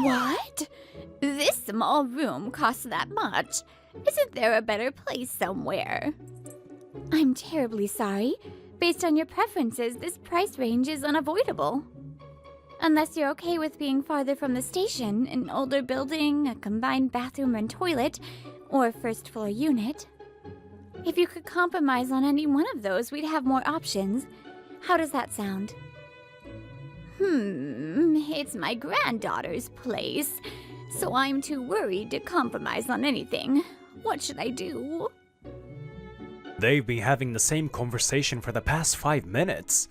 What? This small room costs that much? Isn't there a better place somewhere? I'm terribly sorry. Based on your preferences, this price range is unavoidable. Unless you're okay with being farther from the station, an older building, a combined bathroom and toilet, or a first-floor unit. If you could compromise on any one of those, we'd have more options. How does that sound? It's my granddaughter's place, so I'm too worried to compromise on anything. What should I do? They've been having the same conversation for the past 5 minutes.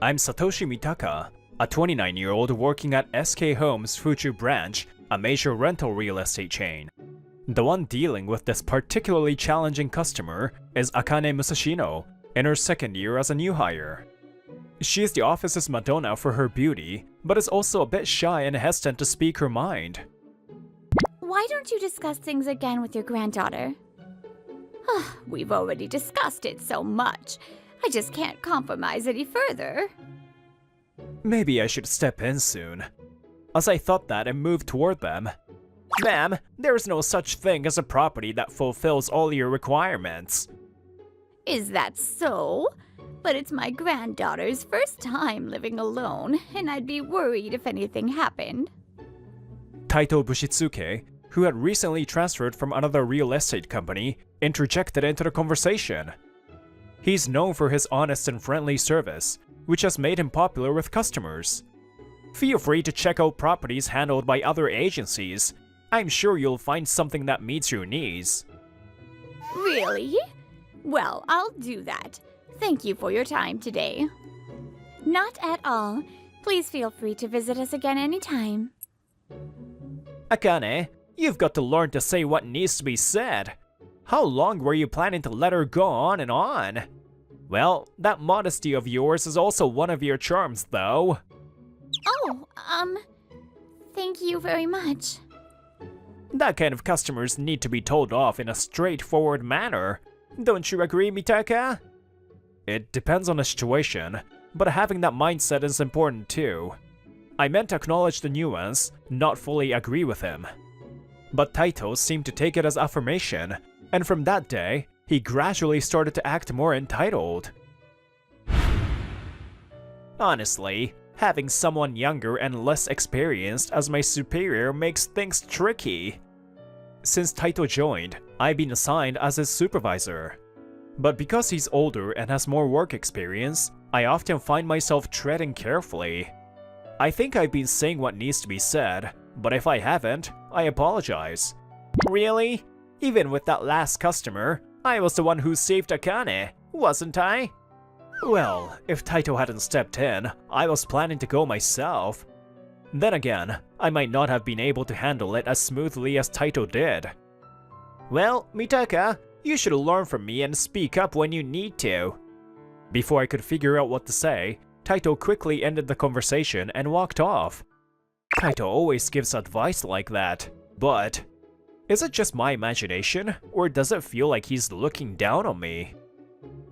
I'm Satoshi Mitaka, a 29-year-old working at SK Home's Fuchu branch, a major rental real estate chain. The one dealing with this particularly challenging customer is Akane Musashino, in her second year as a new hire. She is the office's Madonna for her beauty, but is also a bit shy and hesitant to speak her mind. Why don't you discuss things again with your granddaughter? We've already discussed it so much. I just can't compromise any further. Maybe I should step in soon. As I thought that and moved toward them. Ma'am, there is no such thing as a property that fulfills all your requirements. Is that so? But it's my granddaughter's first time living alone, and I'd be worried if anything happened. Taito Bushitsuke, who had recently transferred from another real estate company, interjected into the conversation. He's known for his honest and friendly service, which has made him popular with customers. Feel free to check out properties handled by other agencies. I'm sure you'll find something that meets your needs. Really? Well, I'll do that. Thank you for your time today. Not at all. Please feel free to visit us again anytime. Akane, you've got to learn to say what needs to be said. How long were you planning to let her go on and on? Well, that modesty of yours is also one of your charms, though. Oh, thank you very much. That kind of customers need to be told off in a straightforward manner. Don't you agree, Mitaka? It depends on the situation, but having that mindset is important too. I meant to acknowledge the nuance, not fully agree with him. But Taito seemed to take it as affirmation, and from that day, he gradually started to act more entitled. Honestly, having someone younger and less experienced as my superior makes things tricky. Since Taito joined, I've been assigned as his supervisor. But because he's older and has more work experience, I often find myself treading carefully. I think I've been saying what needs to be said, but if I haven't, I apologize. Really? Even with that last customer, I was the one who saved Akane, wasn't I? Well, if Taito hadn't stepped in, I was planning to go myself. Then again, I might not have been able to handle it as smoothly as Taito did. Well, Mitaka, you should learn from me and speak up when you need to. Before I could figure out what to say, Taito quickly ended the conversation and walked off. Taito always gives advice like that, but is it just my imagination, or does it feel like he's looking down on me?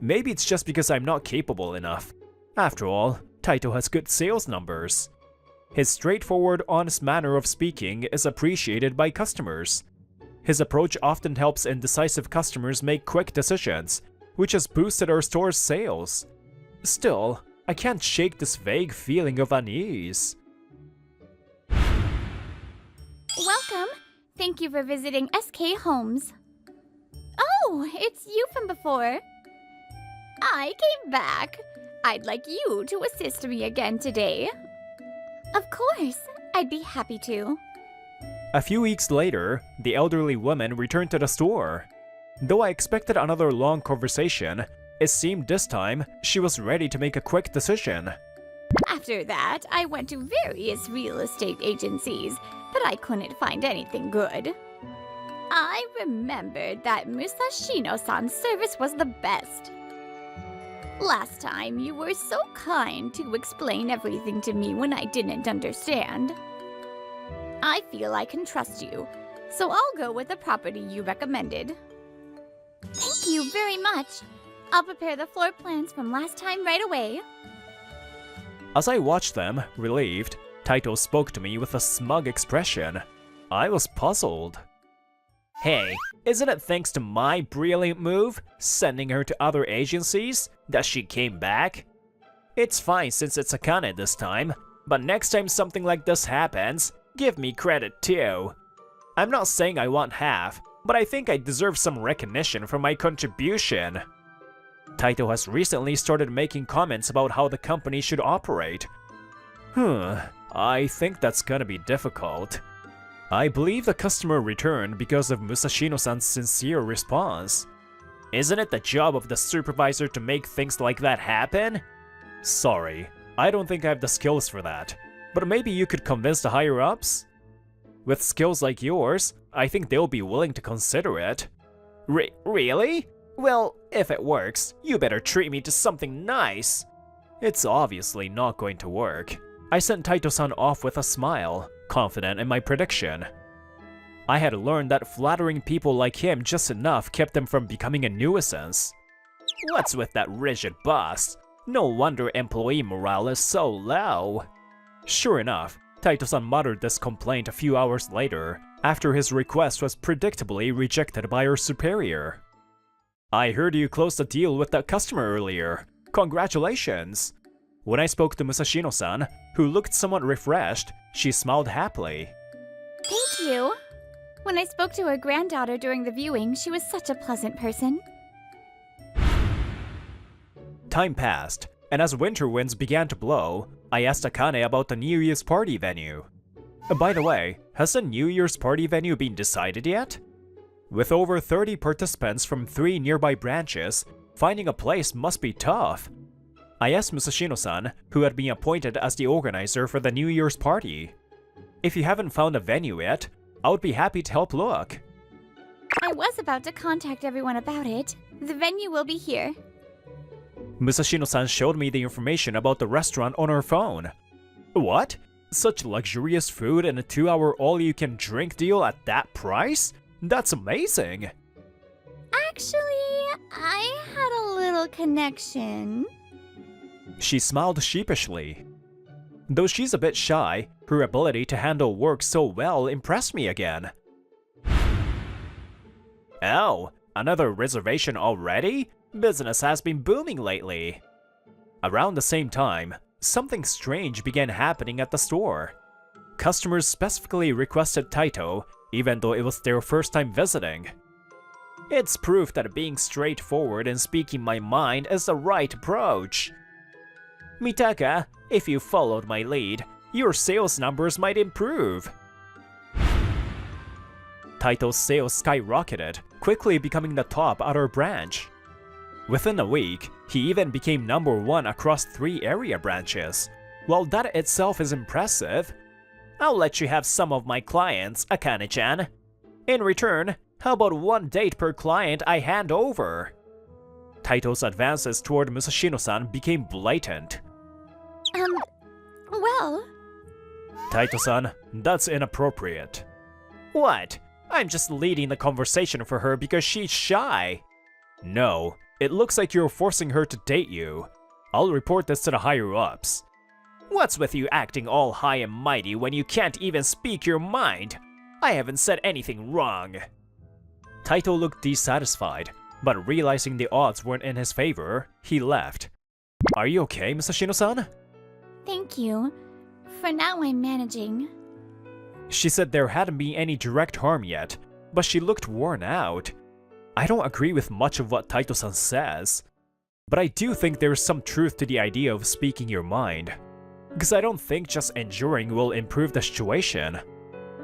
Maybe it's just because I'm not capable enough. After all, Taito has good sales numbers. His straightforward, honest manner of speaking is appreciated by customers. His approach often helps indecisive customers make quick decisions, which has boosted our store's sales. Still, I can't shake this vague feeling of unease. Welcome. Thank you for visiting SK Homes. Oh, it's you from before. I came back. I'd like you to assist me again today. Of course, I'd be happy to. A few weeks later, the elderly woman returned to the store. Though I expected another long conversation, it seemed this time she was ready to make a quick decision. After that, I went to various real estate agencies, but I couldn't find anything good. I remembered that Musashino-san's service was the best. Last time, you were so kind to explain everything to me when I didn't understand. I feel I can trust you, so I'll go with the property you recommended. Thank you very much. I'll prepare the floor plans from last time right away. As I watched them, relieved, Taito spoke to me with a smug expression. I was puzzled. Hey, isn't it thanks to my brilliant move, sending her to other agencies, that she came back? It's fine since it's Akane this time, but next time something like this happens, give me credit too. I'm not saying I want half, but I think I deserve some recognition for my contribution. Taito has recently started making comments about how the company should operate. I think that's gonna be difficult. I believe the customer returned because of Musashino-san's sincere response. Isn't it the job of the supervisor to make things like that happen? Sorry, I don't think I have the skills for that, but maybe you could convince the higher-ups? With skills like yours, I think they'll be willing to consider it. Really? Well, if it works, you better treat me to something nice. It's obviously not going to work. I sent Taito-san off with a smile, confident in my prediction. I had learned that flattering people like him just enough kept them from becoming a nuisance. What's with that rigid boss? No wonder employee morale is so low. Sure enough, Taito-san muttered this complaint a few hours later, after his request was predictably rejected by her superior. I heard you closed a deal with that customer earlier. Congratulations! When I spoke to Musashino-san, who looked somewhat refreshed, she smiled happily. Thank you. When I spoke to her granddaughter during the viewing, she was such a pleasant person. Time passed, and as winter winds began to blow, I asked Akane about the New Year's party venue. By the way, has the New Year's party venue been decided yet? With over 30 participants from 3 nearby branches, finding a place must be tough. I asked Musashino-san, who had been appointed as the organizer for the New Year's party. If you haven't found a venue yet, I would be happy to help look. I was about to contact everyone about it. The venue will be here. Musashino-san showed me the information about the restaurant on her phone. What? Such luxurious food and a 2-hour all-you-can-drink deal at that price? That's amazing! Actually, I had a little connection. She smiled sheepishly. Though she's a bit shy, her ability to handle work so well impressed me again. Oh, another reservation already? Business has been booming lately. Around the same time, something strange began happening at the store. Customers specifically requested Taito, even though it was their first time visiting. It's proof that being straightforward and speaking my mind is the right approach. Mitaka, if you followed my lead, your sales numbers might improve. Taito's sales skyrocketed, quickly becoming the top at our branch. Within a week, he even became #1 across 3 area branches. While that itself is impressive, I'll let you have some of my clients, Akane-chan. In return, how about 1 date per client I hand over? Taito's advances toward Musashino-san became blatant. Well... Taito-san, that's inappropriate. What? I'm just leading the conversation for her because she's shy. No, it looks like you're forcing her to date you. I'll report this to the higher-ups. What's with you acting all high and mighty when you can't even speak your mind? I haven't said anything wrong. Taito looked dissatisfied, but realizing the odds weren't in his favor, he left. Are you okay, Musashino-san? Thank you. For now, I'm managing. She said there hadn't been any direct harm yet, but she looked worn out. I don't agree with much of what Taito-san says, but I do think there's some truth to the idea of speaking your mind, because I don't think just enduring will improve the situation.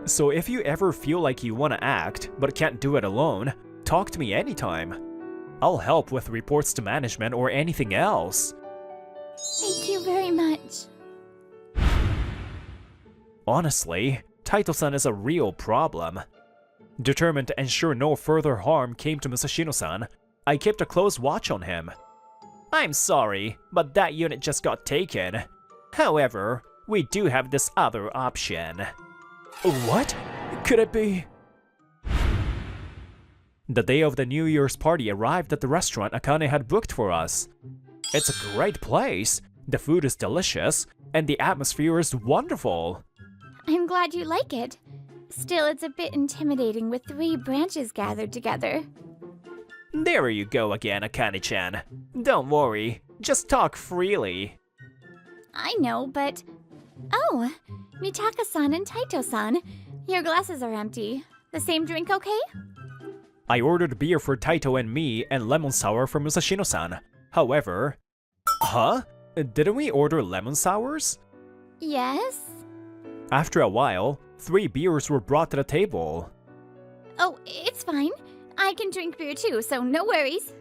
So if you ever feel like you want to act, but can't do it alone, talk to me anytime. I'll help with reports to management or anything else. Thank you very much. Honestly, Taito-san is a real problem. Determined to ensure no further harm came to Musashino-san, I kept a close watch on him. I'm sorry, but that unit just got taken. However, we do have this other option. What? Could it be? The day of the New Year's party arrived at the restaurant Akane had booked for us. It's a great place. The food is delicious, and the atmosphere is wonderful. I'm glad you like it. Still, it's a bit intimidating with 3 branches gathered together. There you go again, Akane-chan. Don't worry, just talk freely. I know, but... Oh, Mitaka-san and Taito-san, your glasses are empty. The same drink okay? I ordered beer for Taito and me and lemon sour for Musashino-san. However... Huh? Didn't we order lemon sours? Yes? After a while, 3 beers were brought to the table. Oh, it's fine. I can drink beer too, so no worries.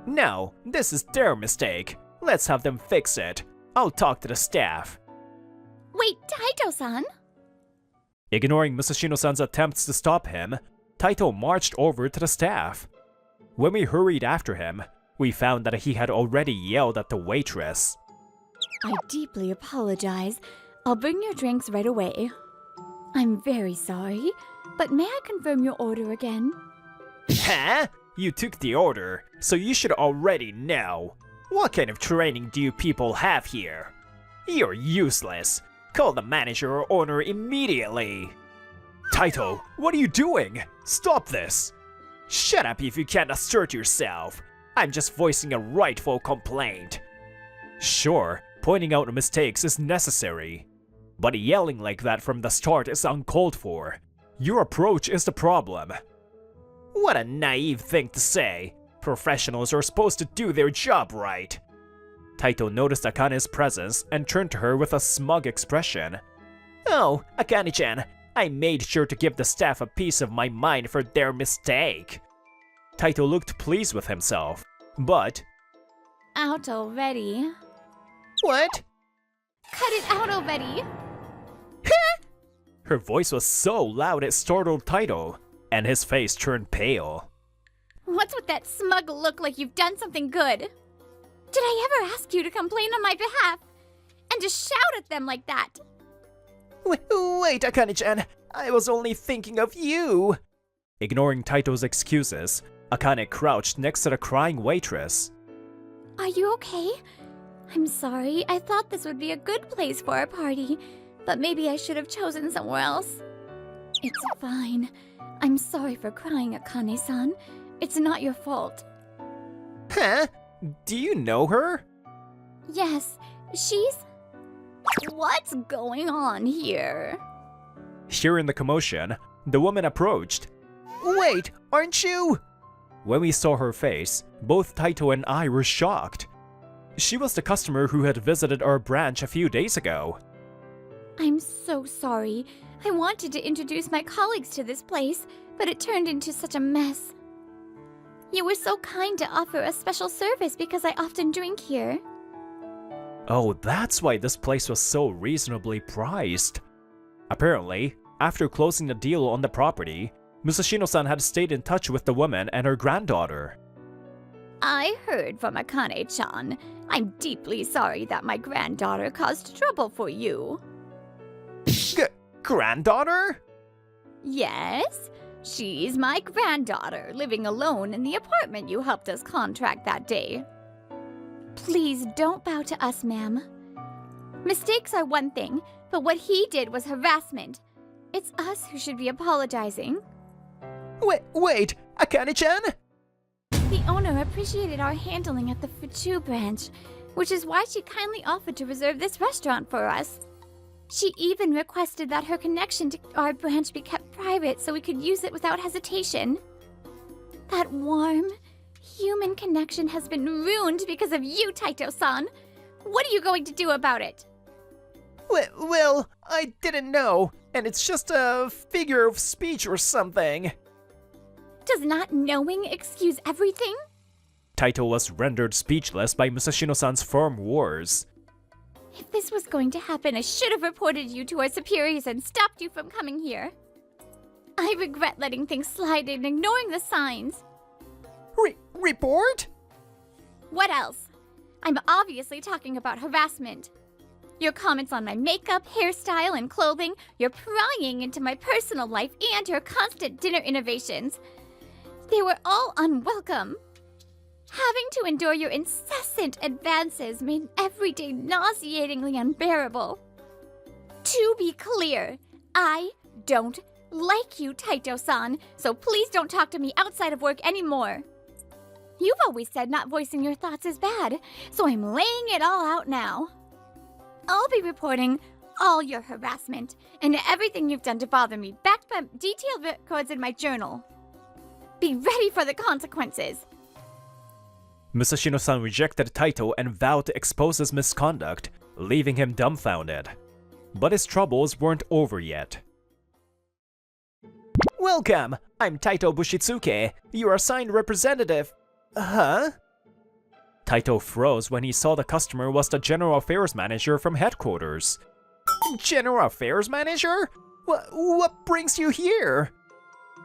No, this is their mistake. Let's have them fix it. I'll talk to the staff. Wait, Taito-san? Ignoring Musashino-san's attempts to stop him, Taito marched over to the staff. When we hurried after him, we found that he had already yelled at the waitress. I deeply apologize. I'll bring your drinks right away. I'm very sorry, but may I confirm your order again? Huh? You took the order, so you should already know. What kind of training do you people have here? You're useless. Call the manager or owner immediately. Taito, what are you doing? Stop this. Shut up if you can't assert yourself. I'm just voicing a rightful complaint. Sure, pointing out mistakes is necessary. But yelling like that from the start is uncalled for. Your approach is the problem. What a naive thing to say. Professionals are supposed to do their job right. Taito noticed Akane's presence and turned to her with a smug expression. Oh, Akane-chan, I made sure to give the staff a piece of my mind for their mistake. Taito looked pleased with himself, but... Out already. What? Cut it out already! Her voice was so loud it startled Taito, and his face turned pale. What's with that smug look like you've done something good? Did I ever ask you to complain on my behalf? And to shout at them like that? Wait, Akane-chan, I was only thinking of you! Ignoring Taito's excuses, Akane crouched next to the crying waitress. Are you okay? I'm sorry, I thought this would be a good place for our party, but maybe I should have chosen somewhere else. It's fine. I'm sorry for crying, Akane-san. It's not your fault. Huh? Do you know her? Yes, she's... What's going on here? Hearing the commotion, the woman approached. Wait, aren't you? When we saw her face, both Taito and I were shocked. She was the customer who had visited our branch a few days ago. I'm so sorry. I wanted to introduce my colleagues to this place, but it turned into such a mess. You were so kind to offer a special service because I often drink here. Oh, that's why this place was so reasonably priced. Apparently, after closing the deal on the property, Musashino-san had stayed in touch with the woman and her granddaughter. I heard from Akane-chan. I'm deeply sorry that my granddaughter caused trouble for you. Granddaughter? Yes, she's my granddaughter, living alone in the apartment you helped us contract that day. Please don't bow to us, ma'am. Mistakes are one thing, but what he did was harassment. It's us who should be apologizing. Wait, Akane-chan? The owner appreciated our handling at the Fuchu branch, which is why she kindly offered to reserve this restaurant for us. She even requested that her connection to our branch be kept private so we could use it without hesitation. That warm, human connection has been ruined because of you, Taito-san. What are you going to do about it? Well, I didn't know, and it's just a figure of speech or something. Does not knowing excuse everything? Taito was rendered speechless by Musashino-san's firm words. If this was going to happen, I should have reported you to our superiors and stopped you from coming here. I regret letting things slide and ignoring the signs. Report? What else? I'm obviously talking about harassment. Your comments on my makeup, hairstyle, and clothing, your prying into my personal life, and your constant dinner innovations. They were all unwelcome. Having to endure your incessant advances made every day nauseatingly unbearable. To be clear, I don't like you, Taito-san, so please don't talk to me outside of work anymore. You've always said not voicing your thoughts is bad, so I'm laying it all out now. I'll be reporting all your harassment and everything you've done to bother me, backed by detailed records in my journal. Be ready for the consequences. Musashino-san rejected Taito and vowed to expose his misconduct, leaving him dumbfounded. But his troubles weren't over yet. Welcome! I'm Taito Bushitsuke, your assigned representative. Huh? Taito froze when he saw the customer was the General Affairs Manager from headquarters. General Affairs Manager? What brings you here?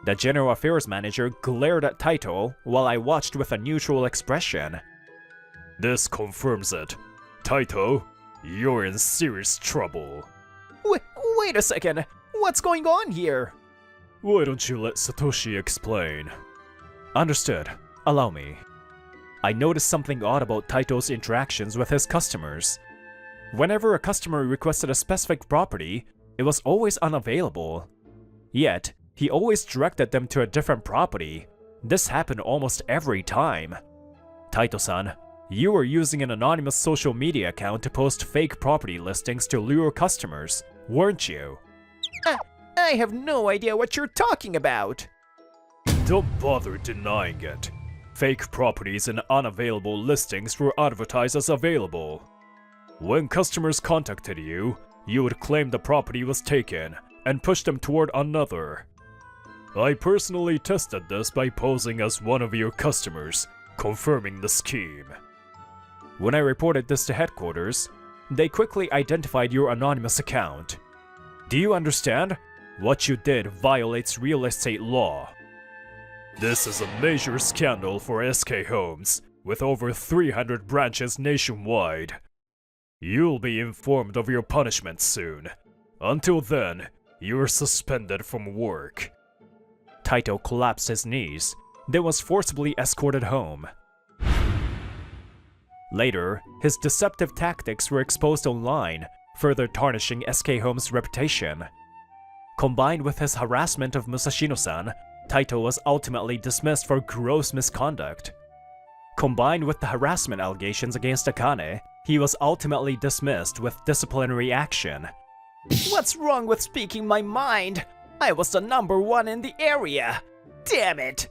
The General Affairs Manager glared at Taito while I watched with a neutral expression. This confirms it. Taito, you're in serious trouble. Wait a second, what's going on here? Why don't you let Satoshi explain? Understood. Allow me. I noticed something odd about Taito's interactions with his customers. Whenever a customer requested a specific property, it was always unavailable. Yet, he always directed them to a different property. This happened almost every time. Taito-san, you were using an anonymous social media account to post fake property listings to lure customers, weren't you? I have no idea what you're talking about. Don't bother denying it. Fake properties and unavailable listings were advertised as available. When customers contacted you, you would claim the property was taken and push them toward another. I personally tested this by posing as one of your customers, confirming the scheme. When I reported this to headquarters, they quickly identified your anonymous account. Do you understand? What you did violates real estate law. This is a major scandal for SK Homes, with over 300 branches nationwide. You'll be informed of your punishment soon. Until then, you're suspended from work. Taito collapsed his knees, then was forcibly escorted home. Later, his deceptive tactics were exposed online, further tarnishing SK Home's reputation. Combined with his harassment of Musashino-san, Taito was ultimately dismissed for gross misconduct. Combined with the harassment allegations against Akane, he was ultimately dismissed with disciplinary action. What's wrong with speaking my mind? I was the #1 in the area! Damn it!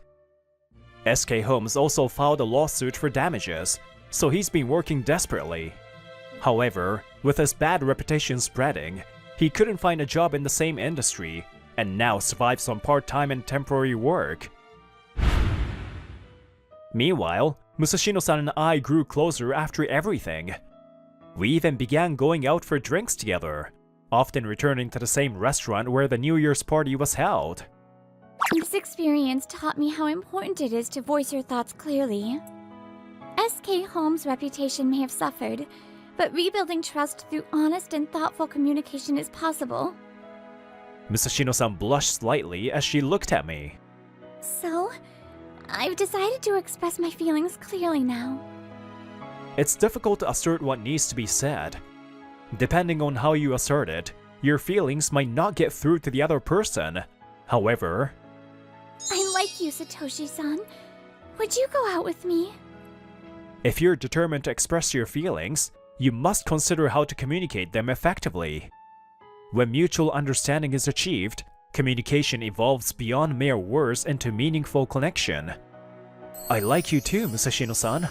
SK Homes also filed a lawsuit for damages, so he's been working desperately. However, with his bad reputation spreading, he couldn't find a job in the same industry, and now survives on part-time and temporary work. Meanwhile, Musashino-san and I grew closer after everything. We even began going out for drinks together, often returning to the same restaurant where the New Year's party was held. This experience taught me how important it is to voice your thoughts clearly. SK Home's reputation may have suffered, but rebuilding trust through honest and thoughtful communication is possible. Musashino-san blushed slightly as she looked at me. So, I've decided to express my feelings clearly now. It's difficult to assert what needs to be said. Depending on how you assert it, your feelings might not get through to the other person. However, I like you, Satoshi-san. Would you go out with me? If you're determined to express your feelings, you must consider how to communicate them effectively. When mutual understanding is achieved, communication evolves beyond mere words into meaningful connection. I like you too, Musashino-san.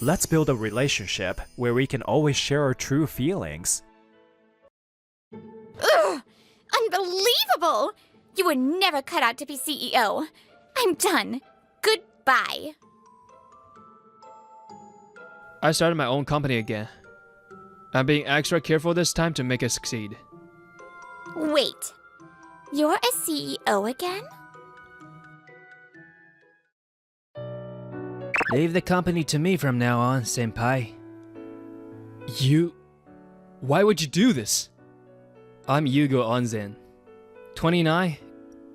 Let's build a relationship where we can always share our true feelings. Ugh! Unbelievable! You were never cut out to be CEO. I'm done. Goodbye. I started my own company again. I'm being extra careful this time to make it succeed. Wait. You're a CEO again? Leave the company to me from now on, senpai. Why would you do this? I'm Yugo Onzen. 29,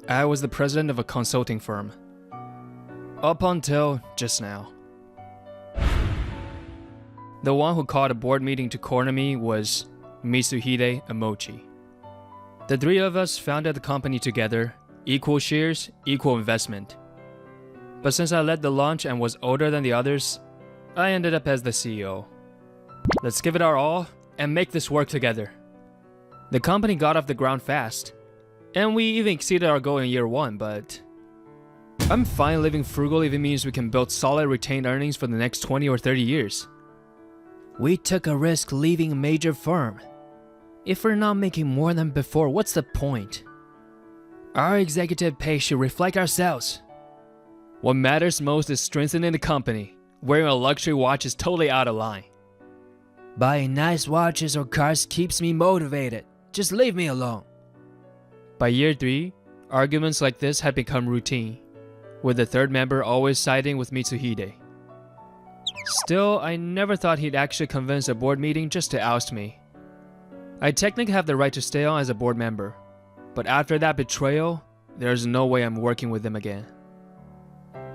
I was the president of a consulting firm. Up until just now. The one who called a board meeting to corner me was Mitsuhide Amochi. The three of us founded the company together, equal shares, equal investment. But since I led the launch and was older than the others, I ended up as the CEO. Let's give it our all and make this work together. The company got off the ground fast, and we even exceeded our goal in year 1, but I'm fine living frugal if it means we can build solid retained earnings for the next 20 or 30 years. We took a risk leaving a major firm. If we're not making more than before, what's the point? Our executive pay should reflect ourselves. What matters most is strengthening the company. Wearing a luxury watch is totally out of line. Buying nice watches or cars keeps me motivated. Just leave me alone. By year 3, arguments like this had become routine, with the third member always siding with Mitsuhide. Still, I never thought he'd actually convince a board meeting just to oust me. I technically have the right to stay on as a board member, but after that betrayal, there's no way I'm working with them again.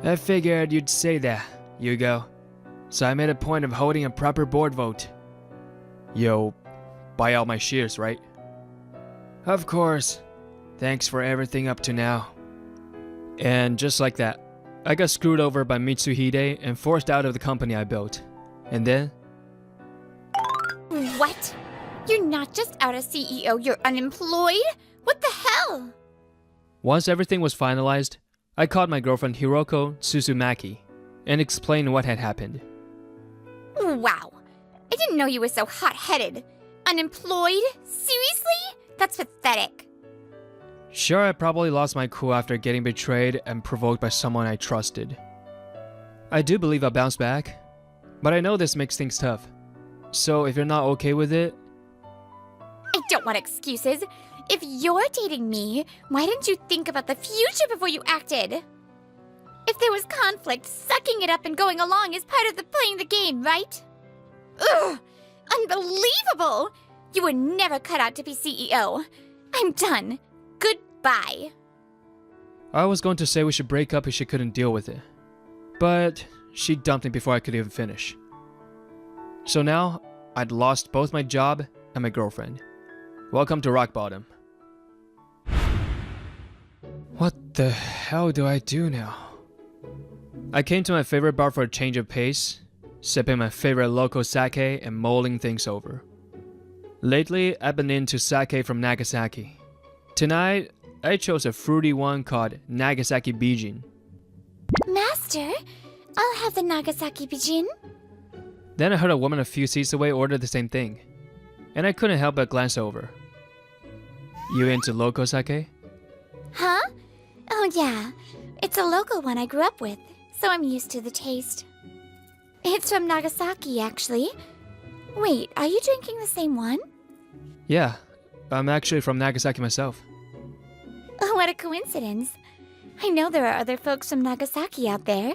I figured you'd say that, Yugo. So I made a point of holding a proper board vote. Yo, buy out my shares, right? Of course. Thanks for everything up to now. And just like that, I got screwed over by Mitsuhide and forced out of the company I built. And then... What? You're not just out as CEO, you're unemployed? What the hell? Once everything was finalized, I called my girlfriend Hiroko Tsuzumaki and explained what had happened. Wow. I didn't know you were so hot-headed. Unemployed? Seriously? That's pathetic. Sure, I probably lost my cool after getting betrayed and provoked by someone I trusted. I do believe I'll bounce back, but I know this makes things tough. So if you're not okay with it... I don't want excuses. If you're dating me, why didn't you think about the future before you acted? If there was conflict, sucking it up and going along is part of the playing the game, right? Ugh! Unbelievable! You were never cut out to be CEO. I'm done. Goodbye. I was going to say we should break up if she couldn't deal with it, but she dumped me before I could even finish. So now, I'd lost both my job and my girlfriend. Welcome to rock bottom. What the hell do I do now? I came to my favorite bar for a change of pace, sipping my favorite local sake and mulling things over. Lately, I've been into sake from Nagasaki. Tonight, I chose a fruity one called Nagasaki Bijin. Master, I'll have the Nagasaki Bijin. Then I heard a woman a few seats away order the same thing, and I couldn't help but glance over. You into local sake? Huh? Oh yeah, it's a local one I grew up with, so I'm used to the taste. It's from Nagasaki, actually. Wait, are you drinking the same one? Yeah, I'm actually from Nagasaki myself. Oh, what a coincidence. I know there are other folks from Nagasaki out there,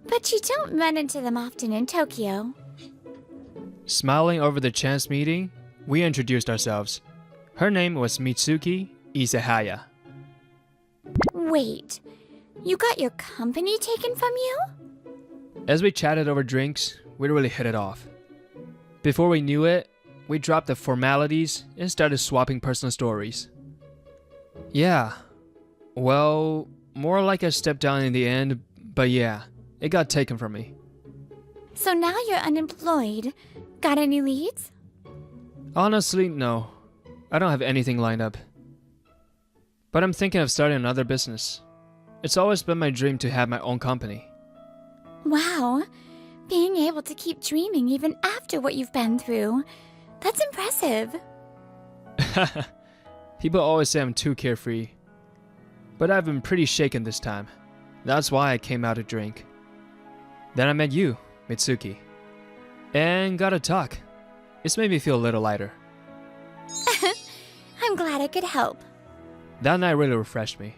but you don't run into them often in Tokyo. Smiling over the chance meeting, we introduced ourselves. Her name was Mitsuki Isahaya. Wait, you got your company taken from you? As we chatted over drinks, we really hit it off. Before we knew it, we dropped the formalities and started swapping personal stories. Yeah, well, more like a step down in the end, but yeah, it got taken from me. So now you're unemployed. Got any leads? Honestly, no. I don't have anything lined up. But I'm thinking of starting another business. It's always been my dream to have my own company. Wow, being able to keep dreaming even after what you've been through. That's impressive. People always say I'm too carefree. But I've been pretty shaken this time. That's why I came out to drink. Then I met you, Mitsuki. And got to talk. It's made me feel a little lighter. I'm glad I could help. That night really refreshed me.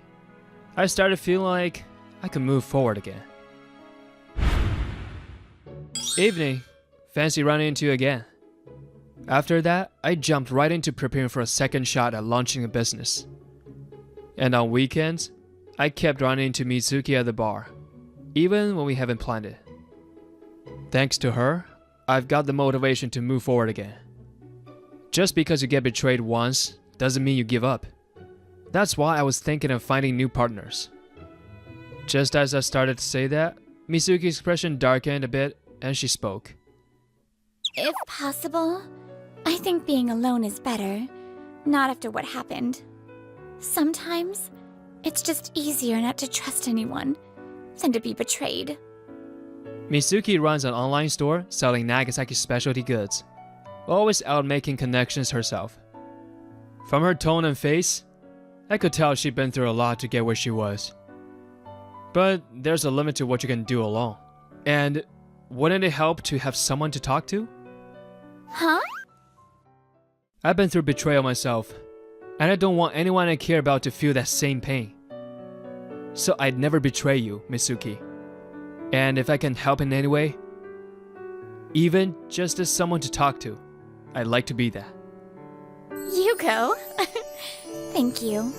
I started feeling like I could move forward again. Evening. Fancy running into you again. After that, I jumped right into preparing for a second shot at launching a business. And on weekends, I kept running into Mitsuki at the bar, even when we haven't planned it. Thanks to her, I've got the motivation to move forward again. Just because you get betrayed once doesn't mean you give up. That's why I was thinking of finding new partners. Just as I started to say that, Mizuki's expression darkened a bit and she spoke. If possible, I think being alone is better. Not after what happened. Sometimes, it's just easier not to trust anyone than to be betrayed. Mizuki runs an online store selling Nagasaki specialty goods, always out making connections herself. From her tone and face, I could tell she'd been through a lot to get where she was. But there's a limit to what you can do alone. And wouldn't it help to have someone to talk to? Huh? I've been through betrayal myself, and I don't want anyone I care about to feel that same pain. So I'd never betray you, Mizuki. And if I can help in any way, even just as someone to talk to, I'd like to be that. You go. Thank you.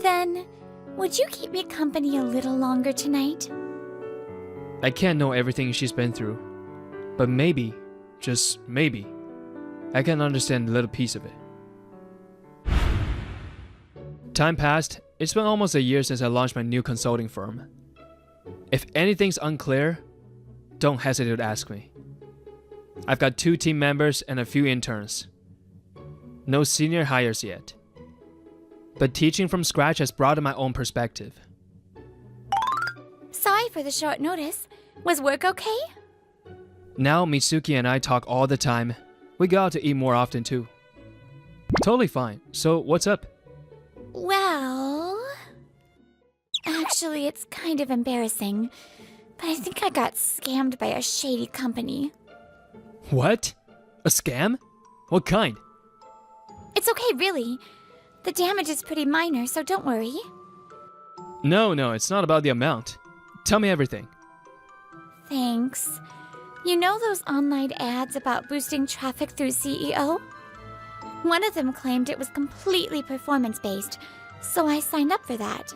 Then, would you keep me company a little longer tonight? I can't know everything she's been through, but maybe, just maybe, I can understand a little piece of it. Time passed. It's been almost a year since I launched my new consulting firm. If anything's unclear, don't hesitate to ask me. I've got 2 team members and a few interns. No senior hires yet. But teaching from scratch has broadened my own perspective. Sorry for the short notice. Was work okay? Now Mitsuki and I talk all the time. We go out to eat more often too. Totally fine. So what's up? Well... Actually, it's kind of embarrassing. But I think I got scammed by a shady company. What? A scam? What kind? It's okay, really. The damage is pretty minor, so don't worry. No, it's not about the amount. Tell me everything. Thanks. You know those online ads about boosting traffic through CEO? One of them claimed it was completely performance-based, so I signed up for that.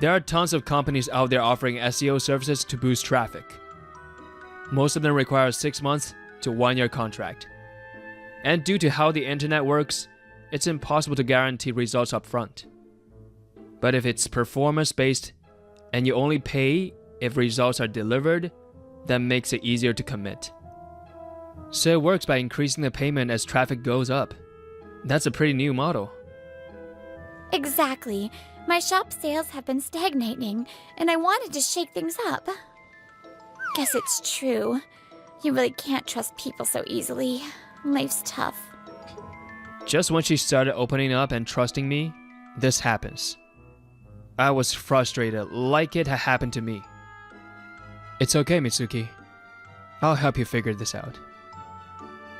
There are tons of companies out there offering SEO services to boost traffic. Most of them require a 6 months to 1 year contract. And due to how the internet works, it's impossible to guarantee results up front. But if it's performance-based and you only pay if results are delivered, that makes it easier to commit. So it works by increasing the payment as traffic goes up. That's a pretty new model. Exactly. My shop sales have been stagnating, and I wanted to shake things up. Guess it's true. You really can't trust people so easily. Life's tough. Just when she started opening up and trusting me, this happens. I was frustrated, like it had happened to me. It's okay, Mitsuki. I'll help you figure this out.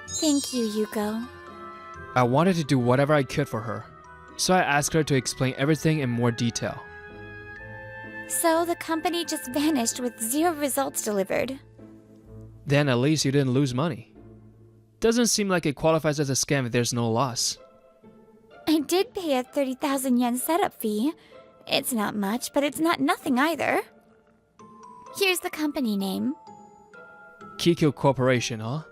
Thank you, Yuko. I wanted to do whatever I could for her, so I asked her to explain everything in more detail. So the company just vanished with 0 results delivered. Then at least you didn't lose money. Doesn't seem like it qualifies as a scam if there's no loss. I did pay a 30,000 yen setup fee. It's not much, but it's not nothing either. Here's the company name. Kikyo Corporation, huh?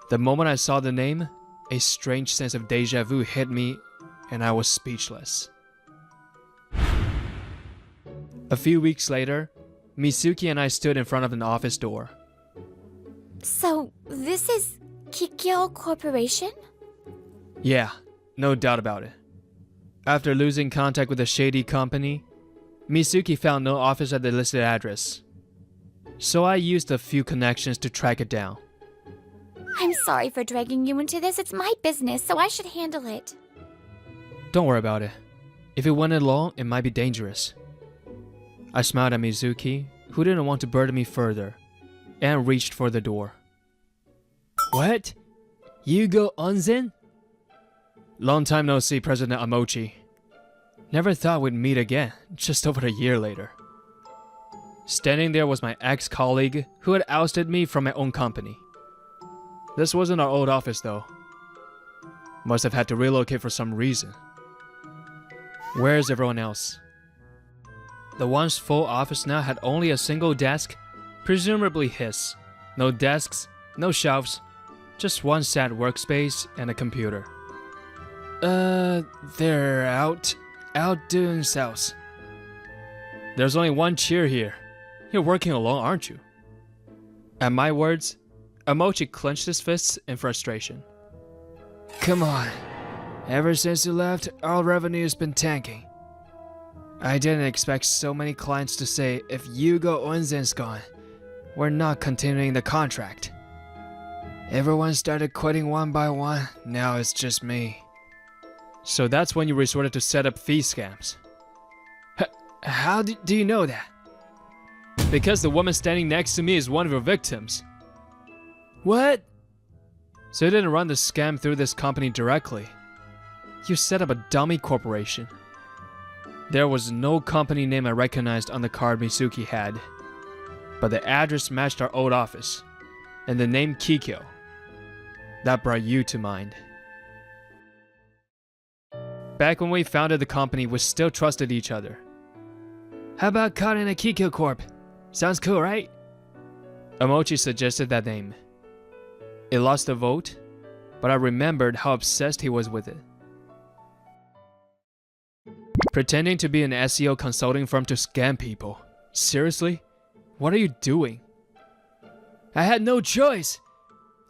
The moment I saw the name, a strange sense of deja vu hit me and I was speechless. A few weeks later, Mitsuki and I stood in front of an office door. So, this is Kikyo Corporation? Yeah, no doubt about it. After losing contact with the shady company, Mitsuki found no office at the listed address. So I used a few connections to track it down. I'm sorry for dragging you into this. It's my business, so I should handle it. Don't worry about it. If it went along, it might be dangerous. I smiled at Mizuki, who didn't want to burden me further, and reached for the door. What? Yugo Onzen? Long time no see, President Amochi. Never thought we'd meet again, just over a year later. Standing there was my ex-colleague who had ousted me from my own company. This wasn't our old office though. Must have had to relocate for some reason. Where's everyone else? The once full office now had only a single desk, presumably his, No desks, no shelves, just one sad workspace and a computer. They're out doing sales. There's only one chair here. You're working alone, aren't you? At my words, Emochi clenched his fists in frustration. Come on. Ever since you left, our revenue's been tanking. I didn't expect so many clients to say, if Yugo Onzen's gone, we're not continuing the contract. Everyone started quitting one by one, now it's just me. So that's when you resorted to set up fee scams. How do you know that? Because the woman standing next to me is one of your victims. What? So you didn't run the scam through this company directly. You set up a dummy corporation. There was no company name I recognized on the card Mitsuki had. But the address matched our old office. And the name Kikyo. That brought you to mind. Back when we founded the company, we still trusted each other. How about calling a Kikyo Corp? Sounds cool, right? Emochi suggested that name. It lost a vote, but I remembered how obsessed he was with it. Pretending to be an SEO consulting firm to scam people. Seriously? What are you doing? I had no choice.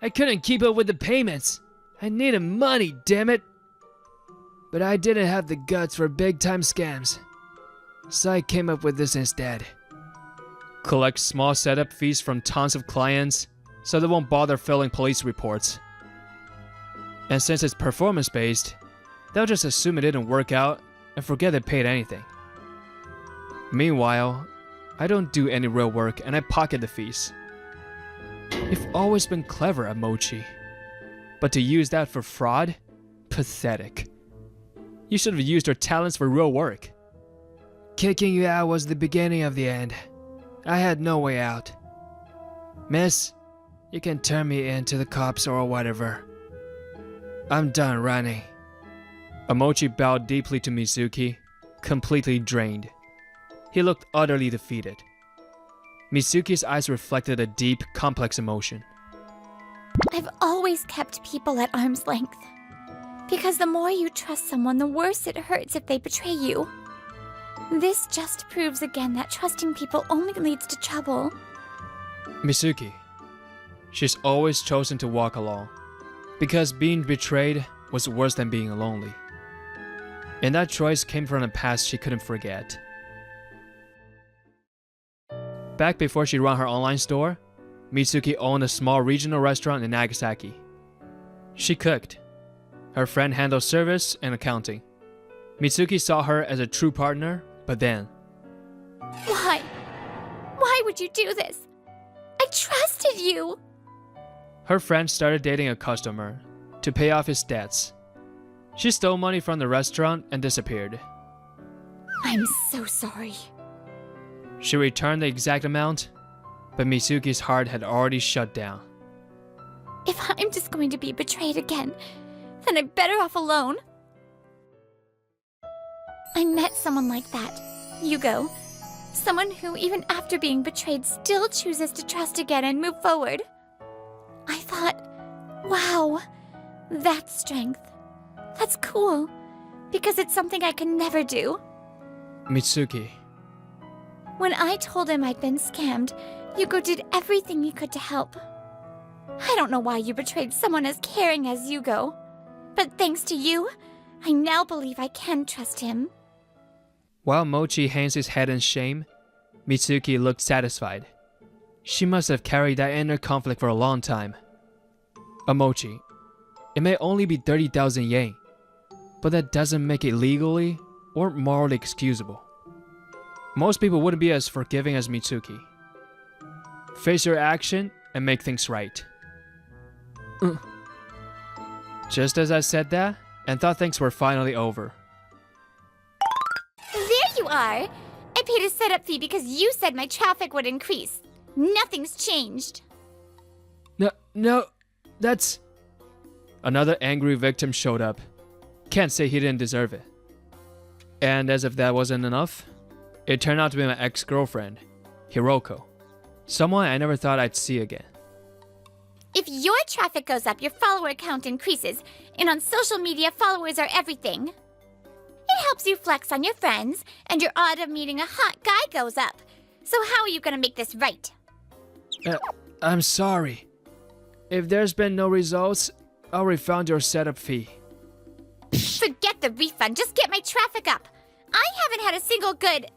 I couldn't keep up with the payments. I needed money, damn it. But I didn't have the guts for big-time scams. So I came up with this instead. Collect small setup fees from tons of clients so they won't bother filling police reports. And since it's performance-based, they'll just assume it didn't work out and forget they paid anything. Meanwhile, I don't do any real work and I pocket the fees. You've always been clever, Emochi. But to use that for fraud? Pathetic. You should have used your talents for real work. Kicking you out was the beginning of the end. I had no way out. Miss, you can turn me in to the cops or whatever. I'm done running. Emochi bowed deeply to Mitsuki, completely drained. He looked utterly defeated. Mitsuki's eyes reflected a deep, complex emotion. I've always kept people at arm's length. Because the more you trust someone, the worse it hurts if they betray you. This just proves again that trusting people only leads to trouble. Mitsuki. She's always chosen to walk alone. Because being betrayed was worse than being lonely. And that choice came from a past she couldn't forget. Back before she ran her online store, Mitsuki owned a small regional restaurant in Nagasaki. She cooked. Her friend handled service and accounting. Mitsuki saw her as a true partner, but then... Why? Why would you do this? I trusted you! Her friend started dating a customer to pay off his debts. She stole money from the restaurant and disappeared. I'm so sorry. She returned the exact amount, but Mitsuki's heart had already shut down. If I'm just going to be betrayed again, then I'm better off alone. I met someone like that, Yugo. Someone who, even after being betrayed, still chooses to trust again and move forward. I thought, wow, that's strength. That's cool, because it's something I can never do. Mitsuki. When I told him I'd been scammed, Yugo did everything he could to help. I don't know why you betrayed someone as caring as Yugo, but thanks to you, I now believe I can trust him. While Mochi hangs his head in shame, Mitsuki looked satisfied. She must have carried that inner conflict for a long time. Mochi, it may only be 30,000 yen, but that doesn't make it legally or morally excusable. Most people wouldn't be as forgiving as Mitsuki. Face your action and make things right. Just as I said that, and thought things were finally over. There you are! I paid a setup fee because you said my traffic would increase. Nothing's changed. No, that's... Another angry victim showed up. Can't say he didn't deserve it. And as if that wasn't enough, it turned out to be my ex-girlfriend, Hiroko. Someone I never thought I'd see again. If your traffic goes up, your follower count increases, and on social media, followers are everything. It helps you flex on your friends, and your odds of meeting a hot guy goes up. So how are you gonna make this right? I'm sorry. If there's been no results, I'll refund your setup fee. Forget the refund, just get my traffic up. I haven't had a single good...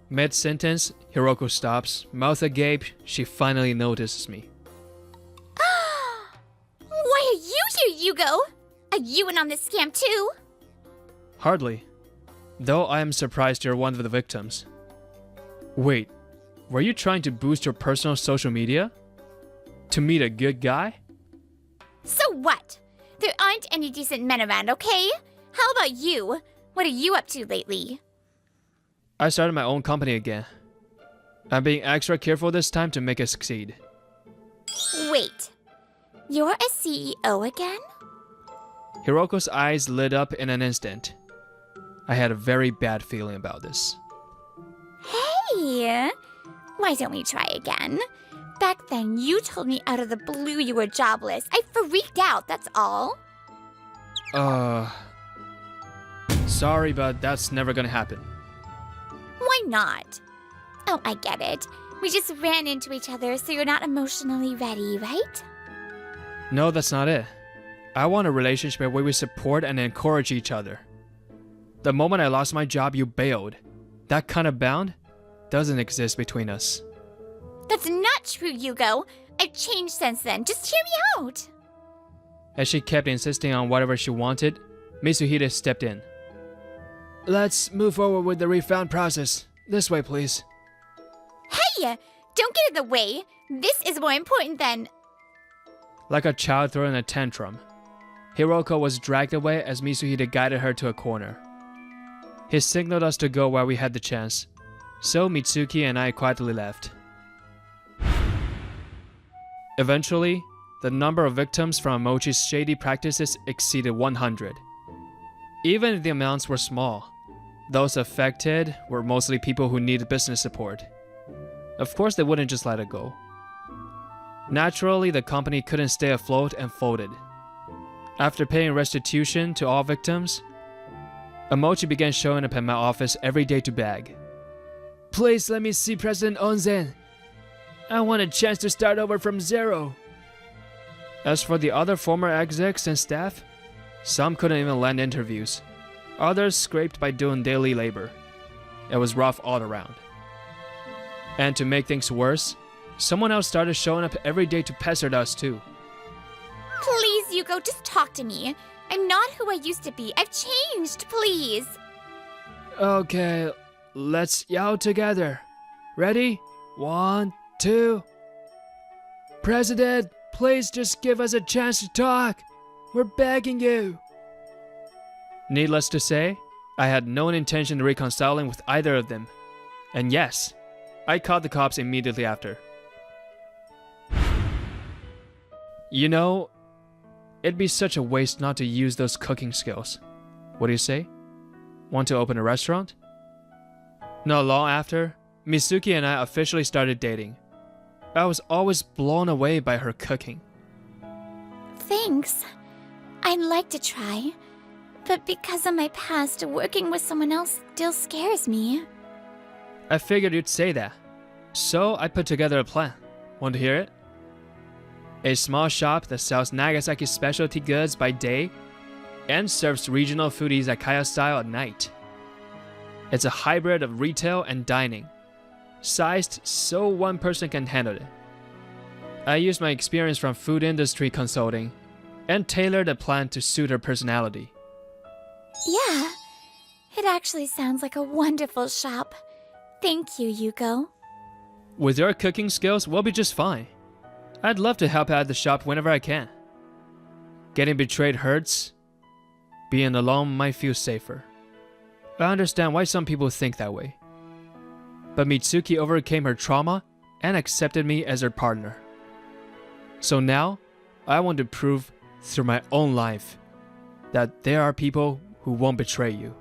Mid-sentence, Hiroko stops, mouth agape. She finally notices me. Why are you here, Yugo? Are you in on this scam too? Hardly. Though I am surprised you're one of the victims. Wait, were you trying to boost your personal social media? To meet a good guy? So what? There aren't any decent men around, okay? How about you? What are you up to lately? I started my own company again. I'm being extra careful this time to make it succeed. Wait. You're a CEO again? Hiroko's eyes lit up in an instant. I had a very bad feeling about this. Hey! Why don't we try again? Back then, you told me out of the blue you were jobless. I freaked out, that's all. Sorry, but that's never gonna happen. Why not? Oh, I get it. We just ran into each other, so you're not emotionally ready, right? No, that's not it. I want a relationship where we support and encourage each other. The moment I lost my job, you bailed. That kind of bond doesn't exist between us. That's not true, Yugo. I've changed since then. Just hear me out. As she kept insisting on whatever she wanted, Mitsuhide stepped in. Let's move forward with the refund process. This way, please. Hey! Don't get in the way. This is more important than... Like a child throwing a tantrum, Hiroko was dragged away as Mitsuhide guided her to a corner. He signaled us to go where we had the chance, so Mitsuki and I quietly left. Eventually, the number of victims from Mochi's shady practices exceeded 100. Even if the amounts were small, those affected were mostly people who needed business support. Of course, they wouldn't just let it go. Naturally, the company couldn't stay afloat and folded. After paying restitution to all victims, Mochi began showing up at my office every day to beg. Please let me see President Onzen. I want a chance to start over from zero. As for the other former execs and staff, some couldn't even land interviews. Others scraped by doing daily labor. It was rough all around. And to make things worse, someone else started showing up every day to pester us too. Please, Yugo, just talk to me. I'm not who I used to be. I've changed, please. Okay, let's yell together. Ready? 1, 2. President, please just give us a chance to talk. We're begging you. Needless to say, I had no intention of reconciling with either of them. And yes, I called the cops immediately after. You know, it'd be such a waste not to use those cooking skills. What do you say? Want to open a restaurant? Not long after, Mitsuki and I officially started dating. I was always blown away by her cooking. Thanks. I'd like to try. But because of my past, working with someone else still scares me. I figured you'd say that. So I put together a plan. Want to hear it? A small shop that sells Nagasaki specialty goods by day and serves regional food izakaya style at night. It's a hybrid of retail and dining, sized so one person can handle it. I used my experience from food industry consulting and tailored a plan to suit her personality. Yeah, it actually sounds like a wonderful shop. Thank you, Yugo. With your cooking skills, we'll be just fine. I'd love to help out at the shop whenever I can. Getting betrayed hurts. Being alone might feel safer. I understand why some people think that way. But Mitsuki overcame her trauma and accepted me as her partner. So now, I want to prove through my own life that there are people who won't betray you.